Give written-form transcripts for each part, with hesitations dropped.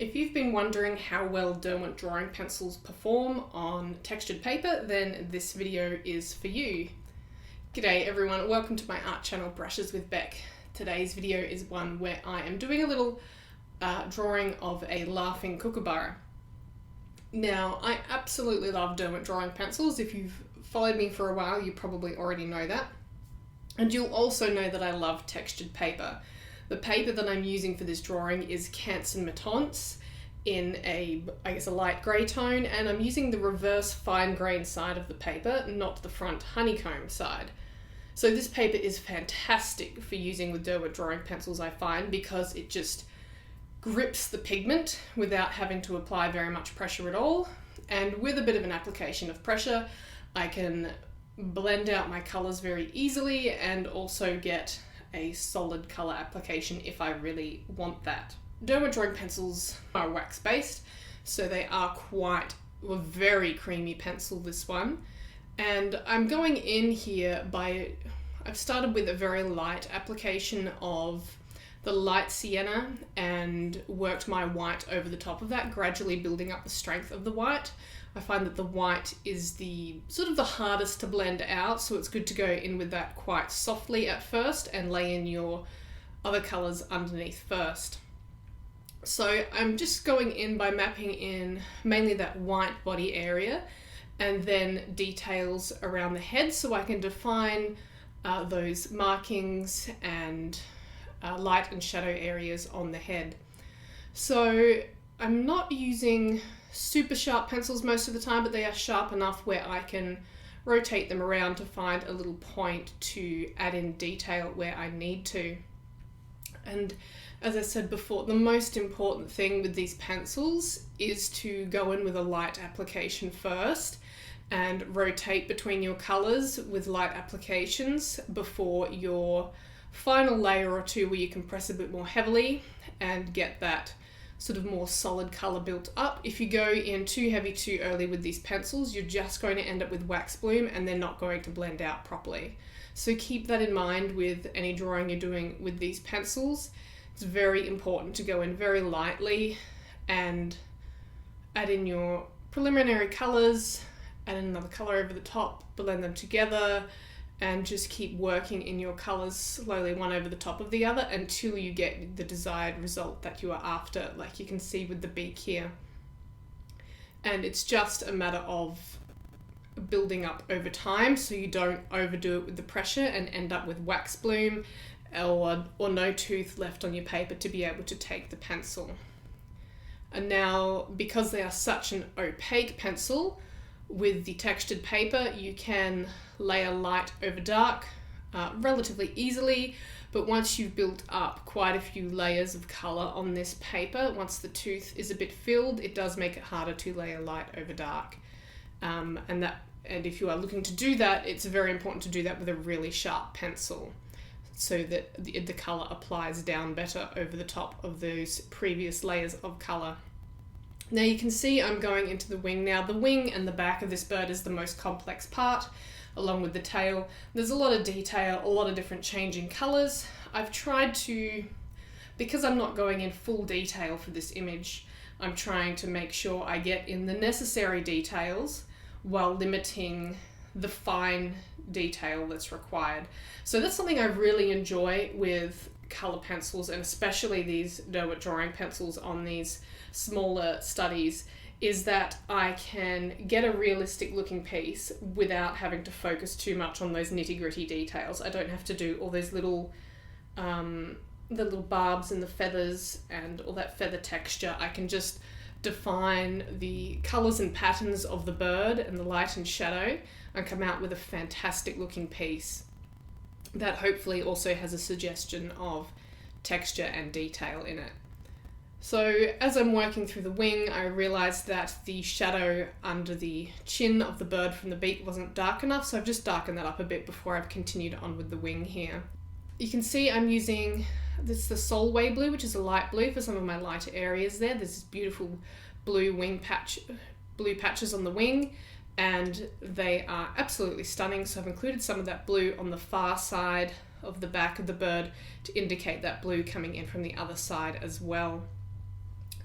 If you've been wondering how well Derwent Drawing Pencils perform on textured paper, then this video is for you. G'day everyone, welcome to my art channel Brushes with Beck. Today's video is one where I am doing a little drawing of a Laughing Kookaburra. Now, I absolutely love Derwent Drawing Pencils. If you've followed me for a while, you probably already know that. And you'll also know that I love textured paper. The paper that I'm using for this drawing is Canson Mi-Teintes in a light grey tone, and I'm using the reverse fine grained side of the paper, not the front honeycomb side. So this paper is fantastic for using with Derwent Drawing Pencils, I find, because it just grips the pigment without having to apply very much pressure at all. And with a bit of an application of pressure, I can blend out my colours very easily and also get a solid colour application if I really want that. Derwent Drawing Pencils are wax based, so they are quite a very creamy pencil, this one. And I'm going in here I've started with a very light application of the light sienna and worked my white over the top of that, gradually building up the strength of the white. I find that the white is the hardest to blend out, so it's good to go in with that quite softly at first and lay in your other colours underneath first. So I'm just going in by mapping in mainly that white body area and then details around the head, so I can define those markings and light and shadow areas on the head. So I'm not using super sharp pencils most of the time, but they are sharp enough where I can rotate them around to find a little point to add in detail where I need to. And as I said before, the most important thing with these pencils is to go in with a light application first and rotate between your colours with light applications before your final layer or two where you can press a bit more heavily and get that sort of more solid colour built up. If you go in too heavy too early with these pencils, you're just going to end up with wax bloom and they're not going to blend out properly. So keep that in mind with any drawing you're doing with these pencils. It's very important to go in very lightly and add in your preliminary colours, add in another colour over the top, blend them together, and just keep working in your colours slowly, one over the top of the other, until you get the desired result that you are after, like you can see with the beak here. And it's just a matter of building up over time, so you don't overdo it with the pressure and end up with wax bloom or no tooth left on your paper to be able to take the pencil. And now, because they are such an opaque pencil, with the textured paper, you can layer light over dark relatively easily, but once you've built up quite a few layers of colour on this paper, once the tooth is a bit filled, it does make it harder to layer light over dark. And if you are looking to do that, it's very important to do that with a really sharp pencil so that the colour applies down better over the top of those previous layers of colour. Now you can see I'm going into the wing now. The wing and the back of this bird is the most complex part, along with the tail. There's a lot of detail, a lot of different changing colours. I've tried to, because I'm not going in full detail for this image, I'm trying to make sure I get in the necessary details while limiting the fine detail that's required. So that's something I really enjoy with colour pencils, and especially these Derwent Drawing Pencils on these smaller studies, is that I can get a realistic looking piece without having to focus too much on those nitty-gritty details. I don't have to do all those little the little barbs and the feathers and all that feather texture. I can just define the colours and patterns of the bird and the light and shadow and come out with a fantastic looking piece that hopefully also has a suggestion of texture and detail in it. So as I'm working through the wing, I realised that the shadow under the chin of the bird from the beak wasn't dark enough, so I've just darkened that up a bit before I've continued on with the wing here. You can see I'm using the Solway blue, which is a light blue for some of my lighter areas there. There's this beautiful blue blue patches on the wing, and they are absolutely stunning. So I've included some of that blue on the far side of the back of the bird to indicate that blue coming in from the other side as well.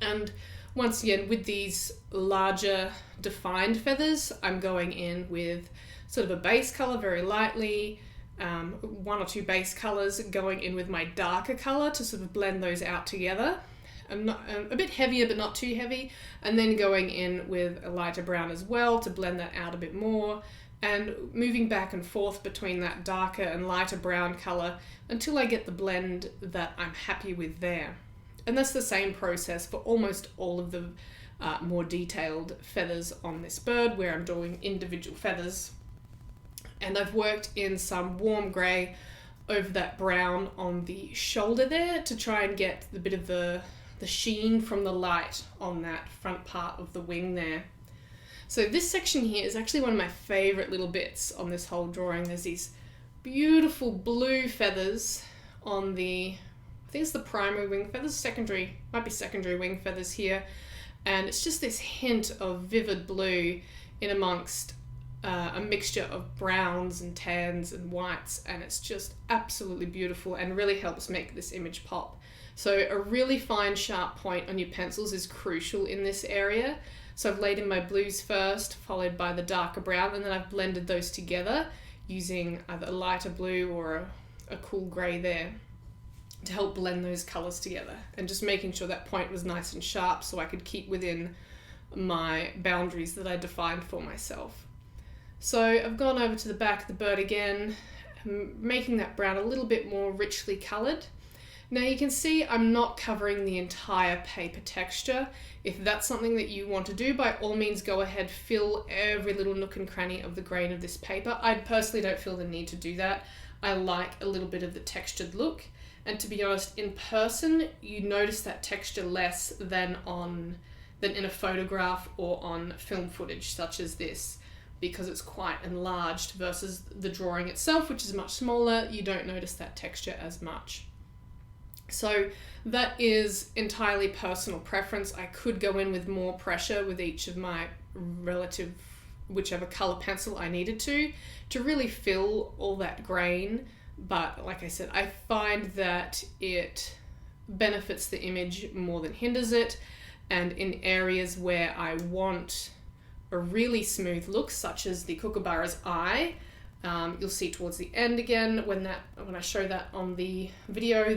And once again, with these larger defined feathers, I'm going in with sort of a base color very lightly, one or two base colors, going in with my darker color to sort of blend those out together. A bit heavier but not too heavy, and then going in with a lighter brown as well to blend that out a bit more, and moving back and forth between that darker and lighter brown color until I get the blend that I'm happy with there. And that's the same process for almost all of the more detailed feathers on this bird, where I'm doing individual feathers. And I've worked in some warm grey over that brown on the shoulder there to try and get the bit of the sheen from the light on that front part of the wing there. So this section here is actually one of my favourite little bits on this whole drawing. There's these beautiful blue feathers on the, I think it's the primary wing feathers, might be secondary wing feathers here. And it's just this hint of vivid blue in amongst a mixture of browns and tans and whites, and it's just absolutely beautiful and really helps make this image pop. So a really fine sharp point on your pencils is crucial in this area. So I've laid in my blues first, followed by the darker brown, and then I've blended those together using either a lighter blue or a cool grey there to help blend those colours together, and just making sure that point was nice and sharp so I could keep within my boundaries that I defined for myself. So I've gone over to the back of the bird again, making that brown a little bit more richly coloured. Now you can see I'm not covering the entire paper texture. If that's something that you want to do, by all means go ahead, fill every little nook and cranny of the grain of this paper. I personally don't feel the need to do that. I like a little bit of the textured look, and to be honest, in person you notice that texture less than in a photograph or on film footage such as this, because it's quite enlarged versus the drawing itself, which is much smaller. You don't notice that texture as much. So that is entirely personal preference. I could go in with more pressure with each of my relative, whichever color pencil I needed to really fill all that grain. But like I said, I find that it benefits the image more than hinders it. And in areas where I want a really smooth look, such as the kookaburra's eye, you'll see towards the end again when I show that on the video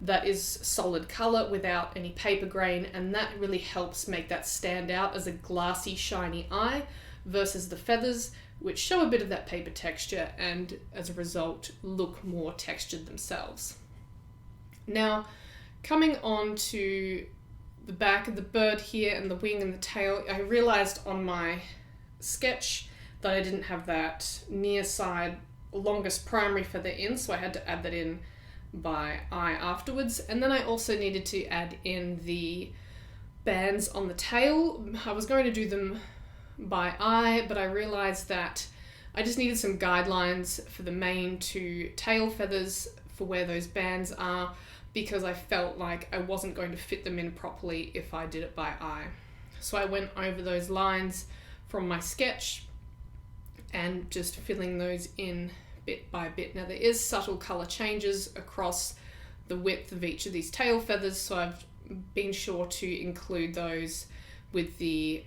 that is solid color without any paper grain, and that really helps make that stand out as a glassy, shiny eye versus the feathers, which show a bit of that paper texture and as a result look more textured themselves. Now, coming on to the back of the bird here and the wing and the tail, I realized on my sketch that I didn't have that near side longest primary feather in, so I had to add that in by eye afterwards. And then I also needed to add in the bands on the tail. I was going to do them by eye, but I realized that I just needed some guidelines for the mane to tail feathers for where those bands are, because I felt like I wasn't going to fit them in properly if I did it by eye. So I went over those lines from my sketch and just filling those in bit by bit. Now there is subtle colour changes across the width of each of these tail feathers, so I've been sure to include those with the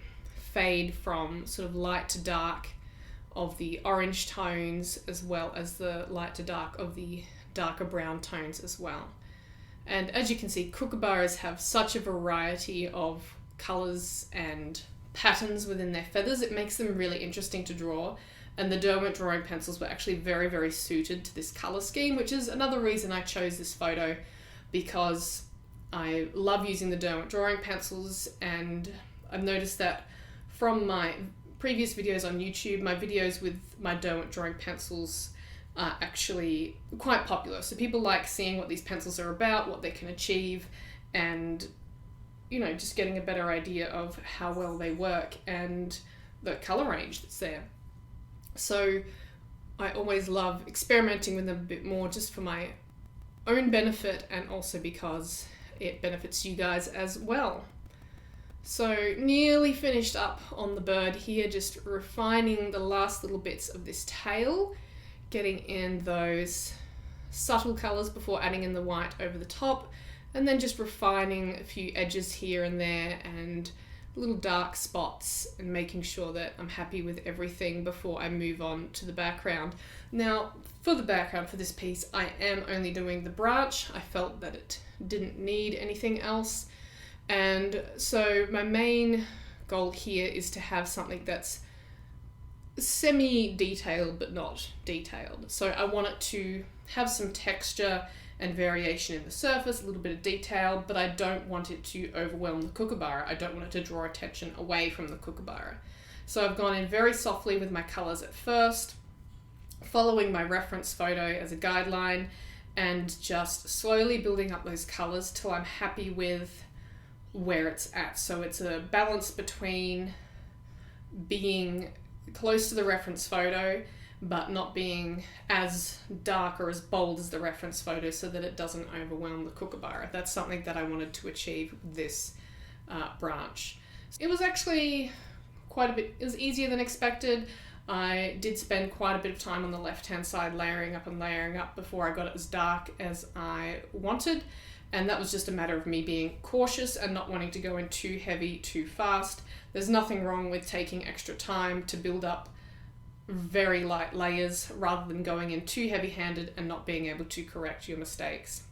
fade from sort of light to dark of the orange tones, as well as the light to dark of the darker brown tones as well. And as you can see, kookaburras have such a variety of colours and patterns within their feathers. It makes them really interesting to draw, and the Derwent Drawing Pencils were actually very, very suited to this colour scheme, which is another reason I chose this photo, because I love using the Derwent Drawing Pencils, and I've noticed that from my previous videos on YouTube, my videos with my Derwent Drawing Pencils are actually quite popular. So people like seeing what these pencils are about, what they can achieve, and just getting a better idea of how well they work and the colour range that's there. So I always love experimenting with them a bit more, just for my own benefit and also because it benefits you guys as well. So nearly finished up on the bird here, just refining the last little bits of this tail, getting in those subtle colours before adding in the white over the top, and then just refining a few edges here and there and little dark spots, and making sure that I'm happy with everything before I move on to the background. Now, for the background for this piece, I am only doing the branch. I felt that it didn't need anything else. And so my main goal here is to have something that's semi-detailed but not detailed. So I want it to have some texture and variation in the surface, a little bit of detail, but I don't want it to overwhelm the kookaburra. I don't want it to draw attention away from the kookaburra. So I've gone in very softly with my colours at first, following my reference photo as a guideline, and just slowly building up those colours till I'm happy with where it's at. So it's a balance between being close to the reference photo but not being as dark or as bold as the reference photo, so that it doesn't overwhelm the kookaburra. That's something that I wanted to achieve with this branch. It was actually it was easier than expected. I did spend quite a bit of time on the left hand side layering up before I got it as dark as I wanted, and that was just a matter of me being cautious and not wanting to go in too heavy too fast. There's nothing wrong with taking extra time to build up very light layers rather than going in too heavy-handed and not being able to correct your mistakes.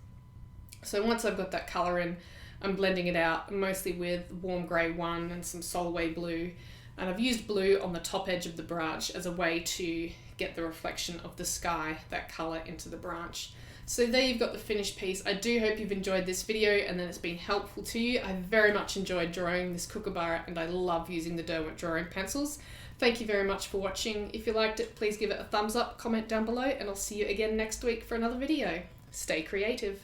So once I've got that colour in, I'm blending it out mostly with warm grey 1 and some Solway blue, and I've used blue on the top edge of the branch as a way to get the reflection of the sky, that colour, into the branch. So there you've got the finished piece. I do hope you've enjoyed this video and that it's been helpful to you. I very much enjoyed drawing this kookaburra, and I love using the Derwent Drawing Pencils. Thank you very much for watching. If you liked it, please give it a thumbs up, comment down below, and I'll see you again next week for another video. Stay creative.